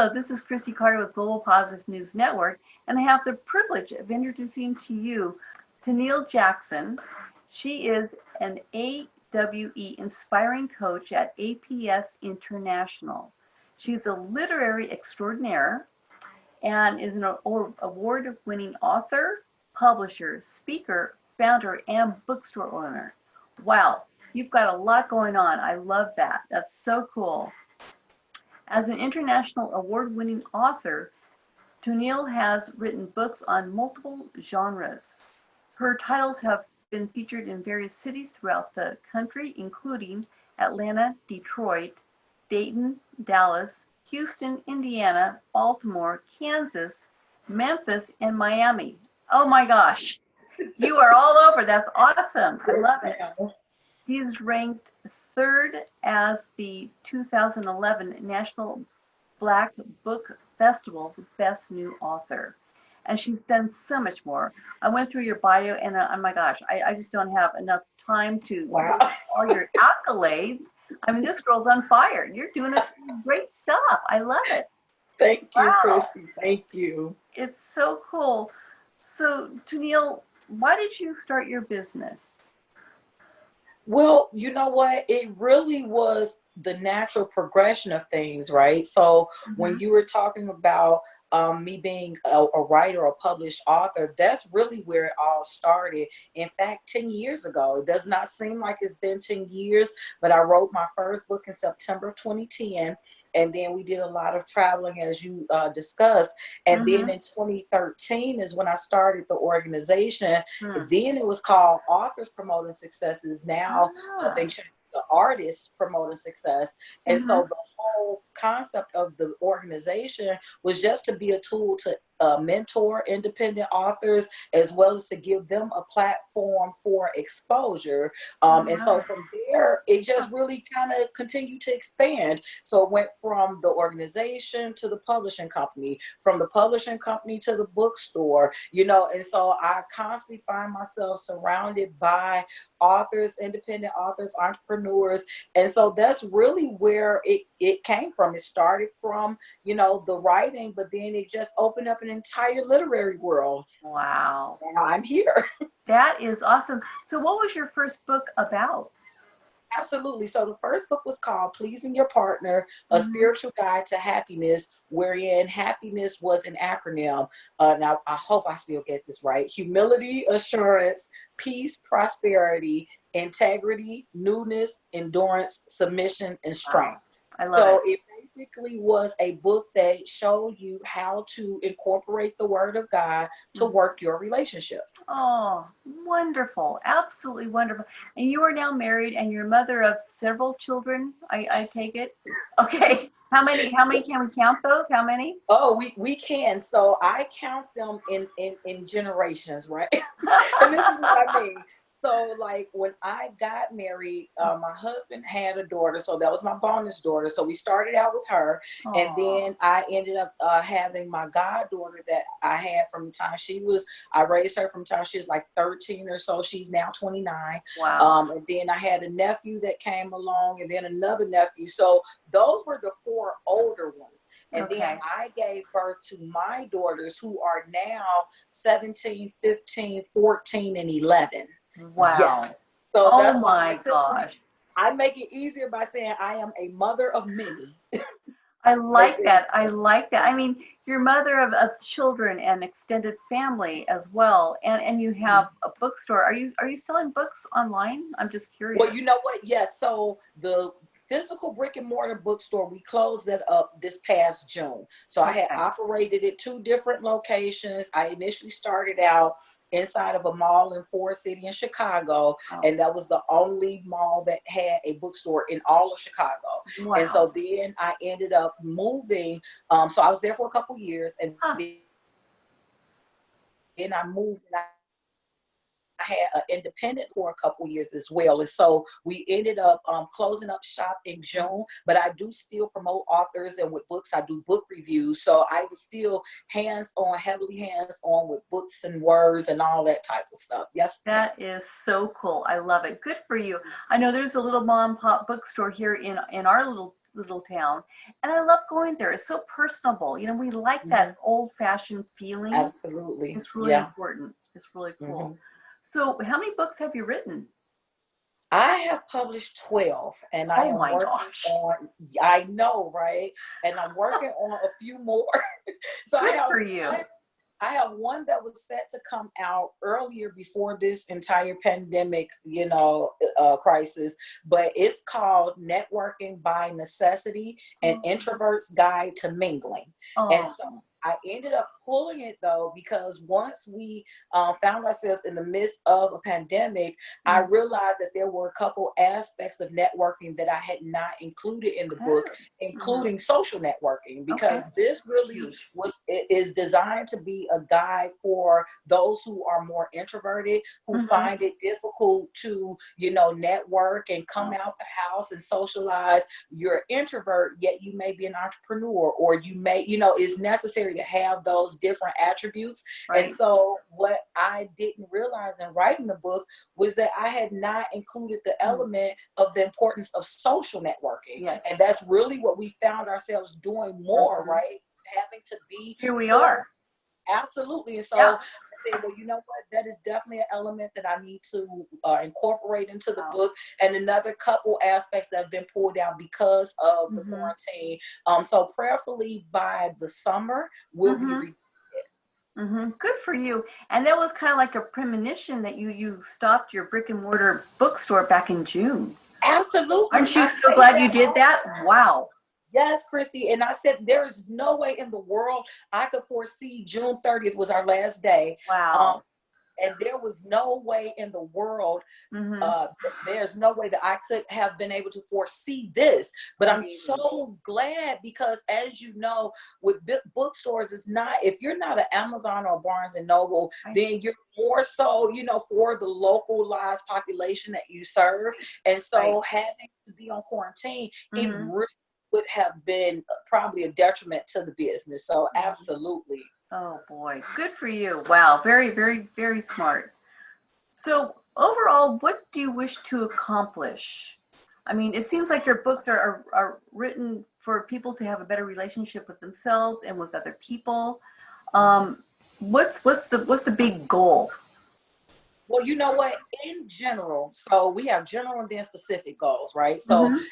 Hello, this is Chrissy Carter with Global Positive News Network, and I have the privilege of introducing to you Toneal Jackson. She is an A.W.E inspiring coach at APS International. She's a literary extraordinaire and is an award-winning author, publisher, speaker, founder, and bookstore owner. Wow, you've got a lot going on. I love that. That's so cool. As an international award-winning author, Toneal has written books on multiple genres. Her titles have been featured in various cities throughout the country, including Atlanta, Detroit, Dayton, Dallas, Houston, Indiana, Baltimore, Kansas, Memphis, and Miami. Oh my gosh, you are all over. That's awesome. I love it. He's ranked third as the 2011 National Black Book Festival's Best New Author. And she's done so much more. I went through your bio, and oh my gosh, I just don't have enough time to list all your accolades. I mean, this girl's on fire. You're doing great stuff. I love it. Thank you, Christy. Thank you. It's so cool. So, Toneal, why did you start your business? Well, you know what? It really was the natural progression of things, right? So when you were talking about me being a writer or published author, that's really where it all started. In fact, 10 years ago, it does not seem like it's been 10 years, but I wrote my first book in September of 2010. And then we did a lot of traveling, as you discussed. And then in 2013 is when I started the organization. Then it was called Authors Promoting Successes. Now they changed the Artists Promoting Success. And so the whole concept of the organization was just to be a tool to mentor independent authors, as well as to give them a platform for exposure. And so from there, it just really kind of continued to expand. So it went from the organization to the publishing company, from the publishing company to the bookstore, you know, and so I constantly find myself surrounded by authors, independent authors, entrepreneurs. And so that's really where it came from. It started from, you know, the writing, but then it just opened up an entire literary world. Wow. Now I'm here. That is awesome. So what was your first book about? Absolutely. So the first book was called Pleasing Your Partner, A Spiritual Guide to Happiness, wherein happiness was an acronym. Now, I hope I still get this right. Humility, assurance, peace, prosperity, integrity, newness, endurance, submission, and strength. I love it. It basically was a book that showed you how to incorporate the Word of God to work your relationship. Oh, wonderful. Absolutely wonderful. And you are now married and you're mother of several children, I take it. Okay. How many can we count those? How many? Oh, we can. So I count them in generations, right? And this is what I mean. So like when I got married, my husband had a daughter. So that was my bonus daughter. So we started out with her. And then I ended up having my goddaughter that I had from the time I raised her from the time she was like 13 or so. She's now 29. Wow. And then I had a nephew that came along, and then another nephew. So those were the four older ones. And then I gave birth to my daughters, who are now 17, 15, 14, and 11. Wow. Yes. So that's my gosh. I make it easier by saying I am a mother of many. I like that. I like that. I mean, you're mother of children and extended family as well. And you have a bookstore. Are you selling books online? I'm just curious. Well, you know what? Yes. So the physical brick and mortar bookstore, we closed that up this past June. So I had operated at 2 different locations. I initially started out inside of a mall in Forest City in Chicago. And that was the only mall that had a bookstore in all of Chicago. And so then I ended up moving. So I was there for a couple years, and then I moved, and I had an independent for a couple years as well. And so we ended up closing up shop in June, but I do still promote authors, and with books, I do book reviews. So I was still heavily hands-on with books and words and all that type of stuff. Yes. That is so cool. I love it. Good for you. I know there's a little mom and pop bookstore here in our little little town, and I love going there. It's so personable. You know, we like Mhm. that old-fashioned feeling. Absolutely. It's really Yeah. important. It's really cool. Hmm. So, how many books have you written? I have published 12 and I Oh am my working gosh. on, I know, right? And I'm working on a few more. So Good for you. I have one that was set to come out earlier before this entire pandemic, crisis, but it's called Networking by Necessity, an Introvert's Guide to Mingling. And Oh, so I ended up pulling it though, because once we found ourselves in the midst of a pandemic, I mm, realized that there were a couple aspects of networking that I had not included in the book, oh, including social networking, because okay. this really Huge. it is designed to be a guide for those who are more introverted, who Mm-hmm. find it difficult to, network and come Oh, out the house and socialize. You're an introvert, yet you may be an entrepreneur, or you may, it's necessary to have those different attributes. And right. so what I didn't realize in writing the book was that I had not included the Mm, element of the importance of social networking. And yes. that's really what we found ourselves doing more, Mm-hmm. right? Having to be Here we more. are. Absolutely. And Yeah. so I said, well, you know what? That is definitely an element that I need to incorporate into the Wow. book, and another couple aspects that have been pulled out because of the Mm-hmm. quarantine. So prayerfully by the summer, we'll be Mm-hmm. reading it. Mm-hmm. Good for you. And that was kind of like a premonition that you stopped your brick and mortar bookstore back in June. Absolutely. Aren't you I so say glad you that did all that? the time. Wow. Yes, Christy. And I said, there's no way in the world I could foresee June 30th was our last day. Um, Wow. and there was no way in the world, Mm-hmm. there's no way that I could have been able to foresee this. But I'm Amazing. so glad, because as you know, with bookstores, it's not, if you're not an Amazon or Barnes and Noble, Right. then you're more so, for the localized population that you serve. And Right. so having to be on quarantine, it Mm-hmm. really would have been probably a detriment to the business. So Mm-hmm. absolutely. Oh boy. Good for you. Wow. Very, very, very smart. So overall, what do you wish to accomplish? I mean, it seems like your books are written for people to have a better relationship with themselves and with other people. Mhm. Um, what's the big goal? Well, you know what? In general, so we have general and then specific goals, right? So, Mm-hmm.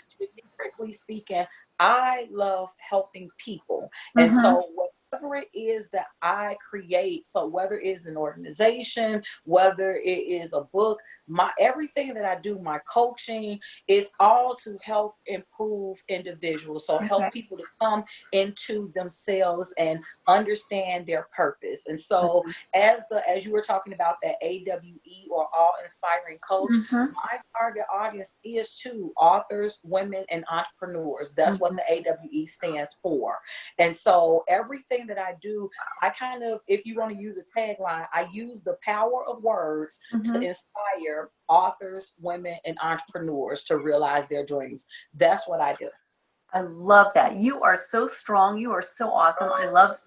generically speaking, I love helping people. And Mm-hmm. so, whatever it is that I create, so whether it is an organization, whether it is a book, my everything that I do, my coaching, is all to help improve individuals. So, Okay. help people to come into themselves and understand their purpose. And so, as you were talking about that AWE, or all inspiring coach, Mm-hmm. my target audience is to authors, women, and entrepreneurs. That's what Mm-hmm. the AWE stands for. And so everything that I do, I kind of, if you want to use a tagline, I use the power of words to Mm-hmm. inspire authors, women, and entrepreneurs to realize their dreams. That's what I do. I love that. You are so strong. You are so awesome. I love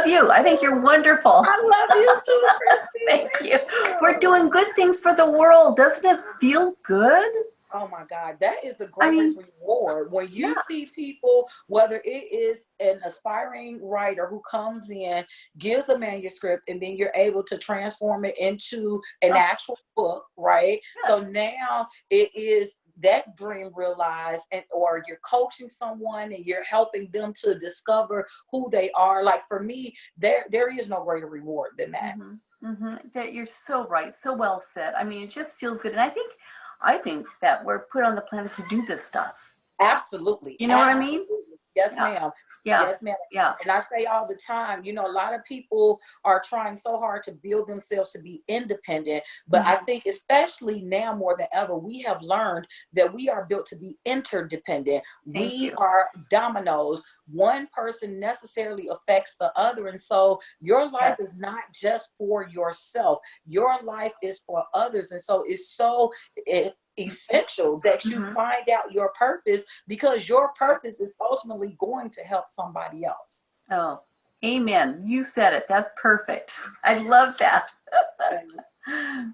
you. I think you're wonderful. I love you too, Christy. Thank Thank you. We're you. doing good things for the world. Doesn't it feel good? Oh my God, that is the I greatest mean, reward. When yeah. you see people, whether it is an aspiring writer who comes in, gives a manuscript, and then you're able to transform it into an Oh, actual book, right? So yes. now it is that dream realized, and or you're coaching someone and you're helping them to discover who they are. Like for me, there is no greater reward than that. Mm-hmm. Mm-hmm. That you're so right. So well said. I mean, it just feels good. And I think that we're put on the planet to do this stuff. Absolutely. You know what I mean? Absolutely. Yes, Yeah. ma'am. Yeah. Yes, ma'am. Yeah. And I say all the time, a lot of people are trying so hard to build themselves to be independent. But I Mm-hmm. think, especially now more than ever, we have learned that we are built to be interdependent. Thank We you. are dominoes. One person necessarily affects the other. And so your life is Yes. not just for yourself, your life is for others. And so it's so essential that you Mm-hmm. find out your purpose, because your purpose is ultimately going to help somebody else. Oh, amen. You said it. That's perfect. I love that. Yes.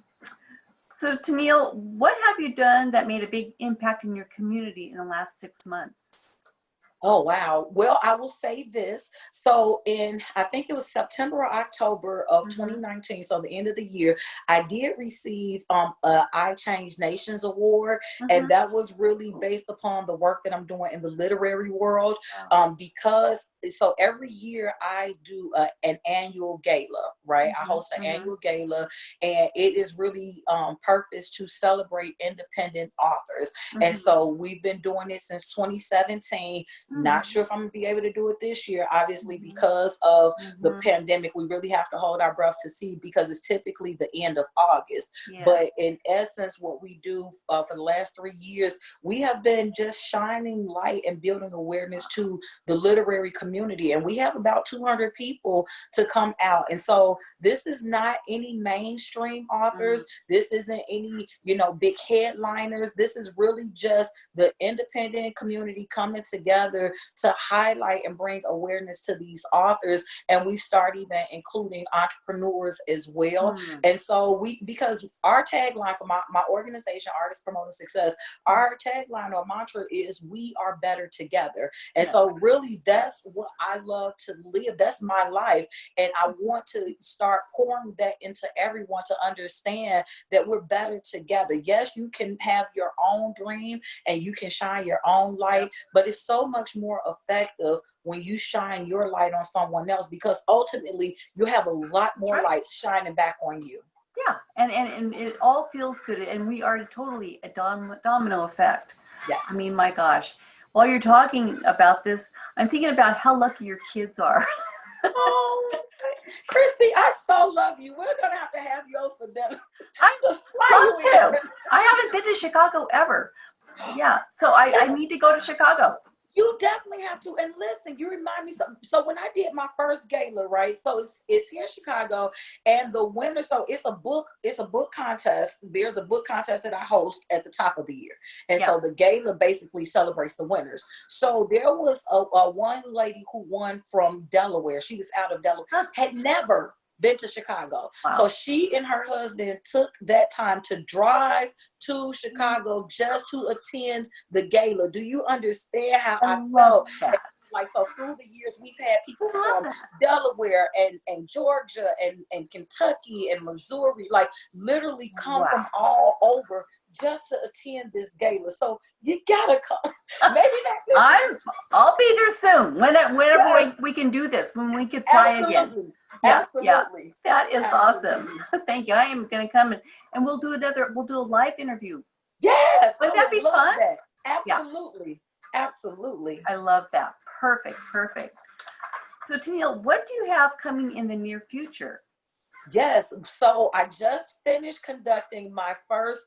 So, Tennille, what have you done that made a big impact in your community in the last 6 months? Oh, wow. Well, I will say this. So in, I think it was September or October of Mm-hmm. 2019, so the end of the year, I did receive a I Change Nations award. And Mm-hmm. that was really based upon the work that I'm doing in the literary world. Wow. Because so every year I do an annual gala, right? I host an Mm-hmm. annual gala, and it is really purpose to celebrate independent authors. And Mm-hmm. so we've been doing it since 2017. Not Mm-hmm. sure if I'm gonna be able to do it this year, obviously, Mm-hmm. because of the Mm-hmm. pandemic. We really have to hold our breath to see, because it's typically the end of August. Yes. But in essence, what we do for the last 3 years, we have been just shining light and building awareness to the literary community. And we have about 200 people to come out. And so this is not any mainstream Mm-hmm. authors. This isn't any, big headliners. This is really just the independent community coming together to highlight and bring awareness to these authors. And we start even including entrepreneurs as well. Mm-hmm. And so because our tagline for my organization, Artists Promoting Success, our tagline or mantra is "We are better together." And Yes. so really that's what I love to live. That's my life. And I want to start pouring that into everyone to understand that we're better together. Yes, you can have your own dream and you can shine your own light, but it's so much more effective when you shine your light on someone else, because ultimately you have a lot That's more right. lights shining back on you. Yeah, and it all feels good, and we are totally a domino effect. I Yes. mean, my gosh, while you're talking about this, I'm thinking about how lucky your kids are. Oh, Christy, I so love you. We're gonna have you over for dinner I to fly love you in to. here. I haven't been to Chicago ever. Yeah, so I need to go to Chicago. You definitely have to. And listen, you remind me. So when I did my first gala, right? So it's here in Chicago, and the winner. So it's a book. It's a book contest. There's a book contest that I host at the top of the year, and Yeah. so the gala basically celebrates the winners. So there was a one lady who won from Delaware. She was out of Delaware. Huh. Had never been to Chicago. Wow. So she and her husband took that time to drive to Chicago just to attend the gala. Do you understand how I I love felt? that. Like, so through the years, we've had people I love from that. Delaware and Georgia and Kentucky and Missouri, like literally come Wow. from all over just to attend this gala. So you gotta come. Maybe not this I'll be there soon. Whenever Yes, we can do this, when we can try again. absolutely. Yeah, yeah. Absolutely. That is awesome. Absolutely. Thank you. I am going to come and we'll do a live interview. Yes, I Wouldn't that would be love fun? that. Yeah, Absolutely. Absolutely. I love that. Perfect, perfect. So Tennille, what do you have coming in the near future? Yes. So I just finished conducting my first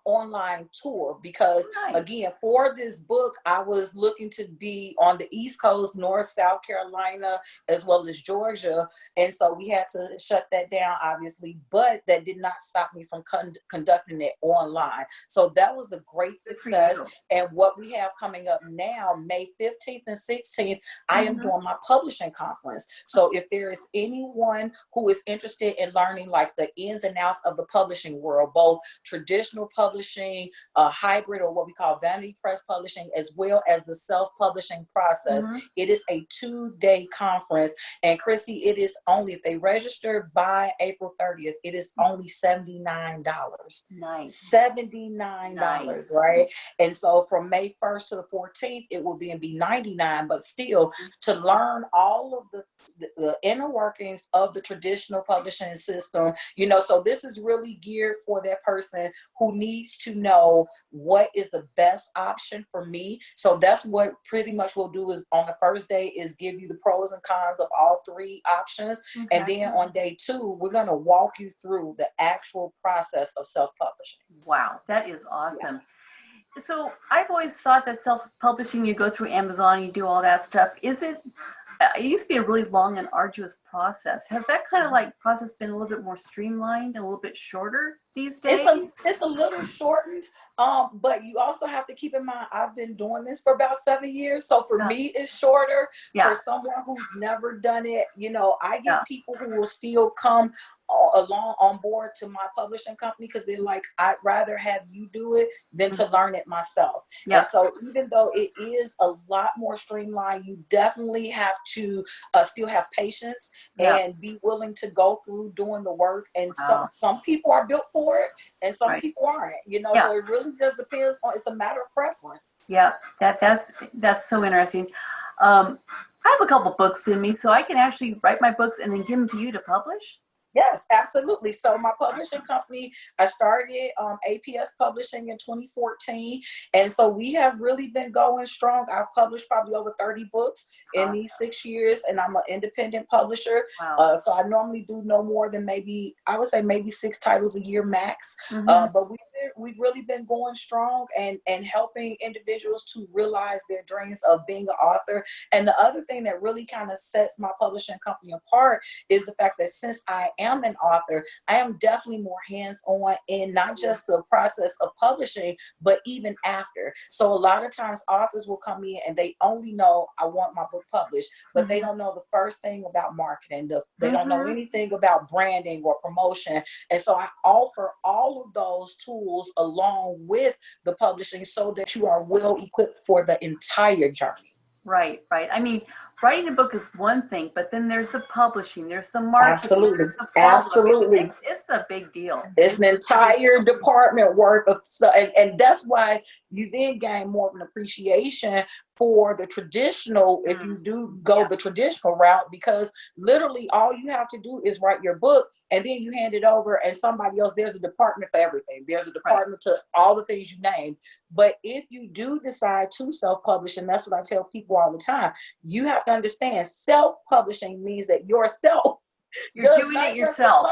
online tour, because Nice. again, for this book, I was looking to be on the East Coast, North, South Carolina, as well as Georgia. And so we had to shut that down, obviously, but that did not stop me from conducting it online. So that was a great Good for success. you. And what we have coming up now, May 15th and 16th, I am Mm-hmm. doing my publishing conference. So if there is anyone who is interested in learning like the ins and outs of the publishing world, both traditional publishing, hybrid, or what we call vanity press publishing, as well as the self-publishing process, Mm-hmm. it is a 2-day conference. And Christy, it is only, if they register by April 30th, it is only $79. Nice. $79, Nice. right? And so from May 1st to the 14th, it will then be $99. But still, to learn all of the inner workings of the traditional publishing system, so this is really geared for that person who needs to know what is the best option for me. So that's what pretty much we'll do, is on the first day is give you the pros and cons of all 3 options. Okay. And then on day 2, we're going to walk you through the actual process of self-publishing. Wow, that is awesome. Yeah. So I've always thought that self-publishing, you go through Amazon, you do all that stuff. It used to be a really long and arduous process. Has that kind of like process been a little bit more streamlined and a little bit shorter these days? It's a little shortened, but you also have to keep in mind, I've been doing this for about 7 years. So for me, it's shorter. Yeah. For someone who's never done it, I Yeah. get people who will still come along on board to my publishing company because they're like, I'd rather have you do it than to learn it myself. Yeah. And so even though it is a lot more streamlined, you definitely have to still have patience Yeah. and be willing to go through doing the work. And Wow. some people are built for it and some Right. people aren't, you know, Yeah. so it really just depends on, it's a matter of preference. Yeah. That's so interesting. I have a couple books in me, so I can actually write my books and then give them to you to publish. Yes, absolutely. So my publishing company, I started APS Publishing in 2014. And so we have really been going strong. I've published probably over 30 books in Awesome. these 6 years, and I'm an independent publisher. Wow. So I normally do no more than maybe, I would say maybe 6 titles a year max. Mm-hmm. But we've really been going strong and helping individuals to realize their dreams of being an author. And the other thing that really kind of sets my publishing company apart is the fact that since I am an author, I am definitely more hands-on in not just the process of publishing, but even after. So a lot of times authors will come in and they only know I want my book published, but they don't know the first thing about marketing. They don't know anything about branding or promotion. And so I offer all of those tools along with the publishing so that you are well equipped for the entire journey. Right, right. I mean, writing a book is one thing, but then there's the publishing, there's the marketing, Absolutely. there's the follow-up. Absolutely. It's a big deal. It's an entire department worth of stuff. And that's why you then gain more of an appreciation for the traditional, if you do go the traditional route, because literally all you have to do is write your book and then you hand it over and somebody else, there's a department for everything. There's a department to all the things you named. But if you do decide to self-publish, and that's what I tell people all the time, you have to understand self-publishing means that yourself you're doing it yourself,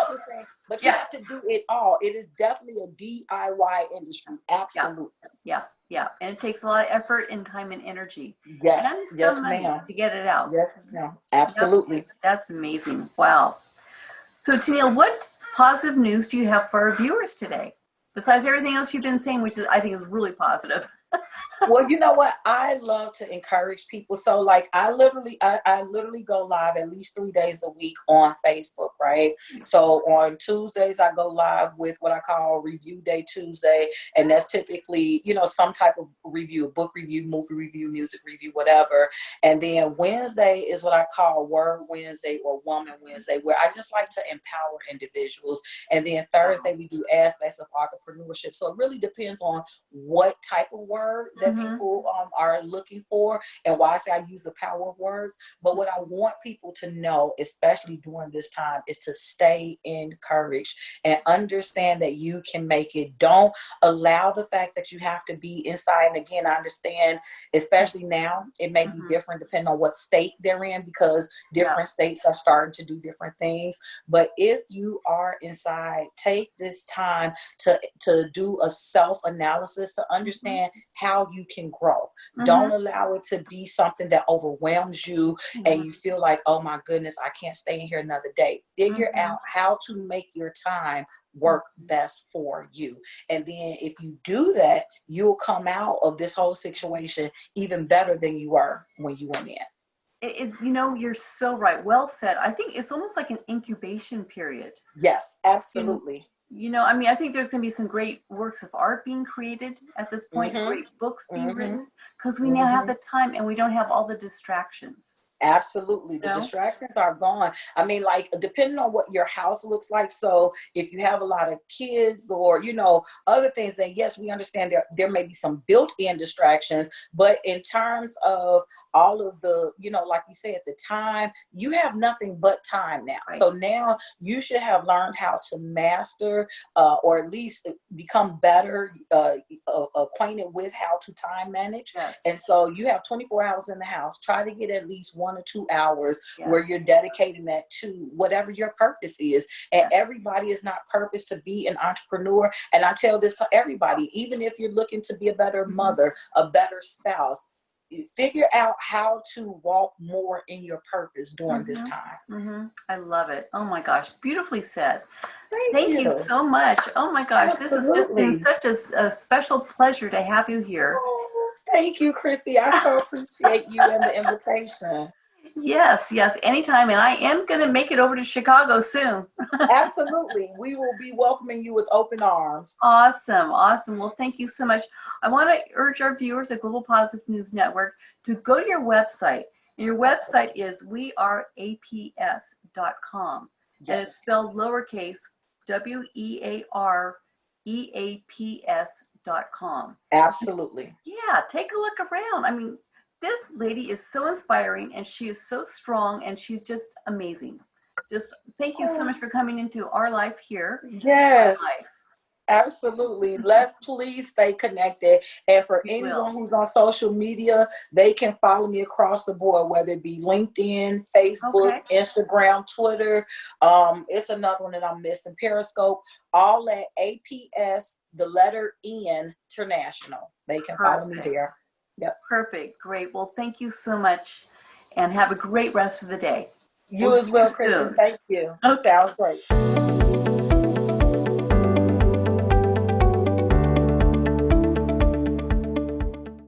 but you have to do it all. It is definitely a DIY industry. Absolutely. Yeah. And it takes a lot of effort and time and energy. Yes. And Yes, some money ma'am. to get it out. Yes, ma'am. Absolutely. Yep. That's amazing. Wow. So Toneal, what positive news do you have for our viewers today? Besides everything else you've been saying, which is, I think, is really positive. Well, you know what? I love to encourage people. So like I literally go live at least 3 days a week on Facebook, right? So on Tuesdays, I go live with what I call Review Day Tuesday. And that's typically, you know, some type of review, book review, movie review, music review, whatever. And then Wednesday is what I call Word Wednesday or Woman Wednesday, where I just like to empower individuals. And then Thursday, we do aspects of entrepreneurship. So it really depends on what type of word that people are looking for and why I say I use the power of words. But what I want people to know, especially during this time, is to stay encouraged and understand that you can make it. Don't allow the fact that you have to be inside. And again, I understand, especially now, it may be different depending on what state they're in because different states are starting to do different things. But if you are inside, take this time to do a self-analysis to understand how you can grow. Don't allow it to be something that overwhelms you and you feel like, oh my goodness, I can't stay in here another day. Figure out how to make your time work best for you. And then if you do that, you'll come out of this whole situation even better than you were when you went in. You know, you're so right. Well said. I think it's almost like an incubation period. Yes, absolutely. You know, I mean, I think there's going to be some great works of art being created at this point, great books being written, because we now have the time and we don't have all the distractions. Absolutely. The distractions are gone. I mean, like, depending on what your house looks like. So if you have a lot of kids or, you know, other things, then yes, we understand there may be some built-in distractions. But in terms of all of the, you know, like you said, the time, you have nothing but time now. Right. So now you should have learned how to master or at least become better acquainted with how to time manage. Yes. And so you have 24 hours in the house. Try to get at least 1 or 2 hours where you're dedicating that to whatever your purpose is. And everybody is not purposed to be an entrepreneur. And I tell this to everybody, even if you're looking to be a better mother, a better spouse, figure out how to walk more in your purpose during this time. I love it. Oh my gosh. Beautifully said. Thank you so much. Oh my gosh. Absolutely. This has just been such a special pleasure to have you here. Oh, thank you, Christy. I so appreciate you and the invitation. Yes, yes, anytime. And I am going to make it over to Chicago soon. Absolutely. We will be welcoming you with open arms. Awesome, awesome. Well, thank you so much. I want to urge our viewers at Global Positive News Network to go to your website. And your website is weareaps.com. And it's Yes. spelled lowercase weareaps.com. Absolutely. Yeah, take a look around. I mean, this lady is so inspiring and she is so strong and she's just amazing. Just thank you so much for coming into our life here. Yes. My life. Absolutely. Let's please stay connected. And for We anyone will. who's on social media, they can follow me across the board, whether it be LinkedIn, Facebook, Okay. Instagram, Twitter. It's another one that I'm missing, Periscope, all at APS, the letter N, International. They can follow me Perfect. there. Yep. Perfect. Great. Well, thank you so much and have a great rest of the day. We'll You as see you well, Kristen. soon. Thank you. Okay. Sounds great.